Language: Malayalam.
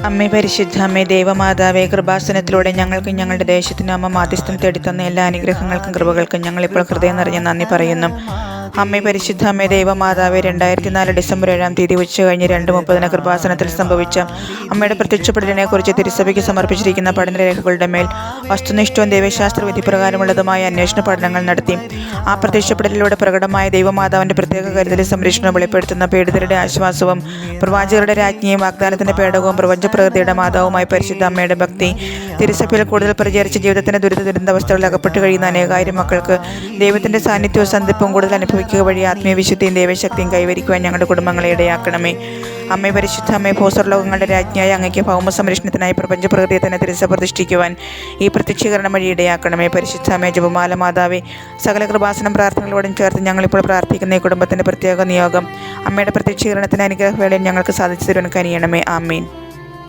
അമ്മേ പരിശുദ്ധ അമ്മേ ദൈവമാതാവേ, കൃപാസനത്തിലൂടെ ഞങ്ങൾക്കും ഞങ്ങളുടെ ദേശത്തിനും അമ്മ മാധ്യസ്ഥം തേടിത്തന്ന എല്ലാ അനുഗ്രഹങ്ങൾക്കും കൃപകൾക്കും ഞങ്ങളിപ്പോൾ ഹൃദയം നിറഞ്ഞ നന്ദി പറയുന്നു. അമ്മേ പരിശുദ്ധ അമ്മേ ദൈവമാതാവേ, 2004 ഡിസംബർ 7-ാം തീയതി ഉച്ചകഴിഞ്ഞ് 2:30 കൃപാസനത്തിൽ സംഭവിച്ച അമ്മയുടെ പ്രത്യക്ഷപ്പെടലിനെ കുറിച്ച് തിരുസഭയ്ക്ക് സമർപ്പിച്ചിരിക്കുന്ന പഠനരേഖകളുടെ മേൽ വസ്തുനിഷ്ഠവും ദൈവശാസ്ത്ര വിധിപ്രകാരമുള്ളതുമായ അന്വേഷണ പഠനങ്ങൾ നടത്തി. ആ പ്രത്യക്ഷപ്പെടലിലൂടെ പ്രകടമായ ദൈവമാതാവിൻ്റെ പ്രത്യേക കരുതലും സംരക്ഷണവും വെളിപ്പെടുത്തുന്ന പീഡിതരുടെ ആശ്വാസവും പ്രവാചകരുടെ രാജ്ഞിയും വാഗ്ദാനത്തിൻ്റെ പേടകവും പ്രപഞ്ചപ്രകൃതിയുടെ മാതാവുമായി പരിശുദ്ധ അമ്മയുടെ ഭക്തി തിരുസഭയിൽ കൂടുതൽ പ്രചരിച്ച ജീവിതത്തിൻ്റെ ദുരിതാവസ്ഥകളിൽ അകപ്പെട്ട് കഴിയുന്ന അനേകായിരം മക്കൾക്ക് ദൈവത്തിൻ്റെ സാന്നിധ്യവും സന്ധിപ്പും കൂടുതൽ അനുഭവിക്കുക വഴി ആത്മീയ വിശുദ്ധിയും ദൈവശക്തിയും കൈവരിക്കുവാൻ ഞങ്ങളുടെ കുടുംബങ്ങളെ ഇടയാക്കണമേ. അമ്മേ പരിശുദ്ധ അമ്മേ, ഭൂസ്വർലോകങ്ങളുടെ രാജ്ഞിയായ അങ്ങയ്ക്ക് ഭൗമ സംരക്ഷണത്തിനായി പ്രപഞ്ചപ്രകൃതിയെ തന്നെ തിരുസഭ പ്രതിഷ്ഠിക്കുവാൻ ഈ പ്രത്യക്ഷീകരണം വഴി ഇടയാക്കണമേ. പരിശുദ്ധ അമ്മേ, ജപമാല മാതാവേ, സകല കൃപാസനം പ്രാർത്ഥനകളോടും ചേർത്ത് ഞങ്ങളിപ്പോൾ പ്രാർത്ഥിക്കുന്ന ഈ കുടുംബത്തിൻ്റെ പ്രത്യേക നിയോഗം അമ്മയുടെ പ്രത്യക്ഷീകരണത്തിന് അനുഗ്രഹവേളയിൽ ഞങ്ങൾക്ക് സാധിച്ചു തരുവാൻ കനിയണമേ. ആമീൻ.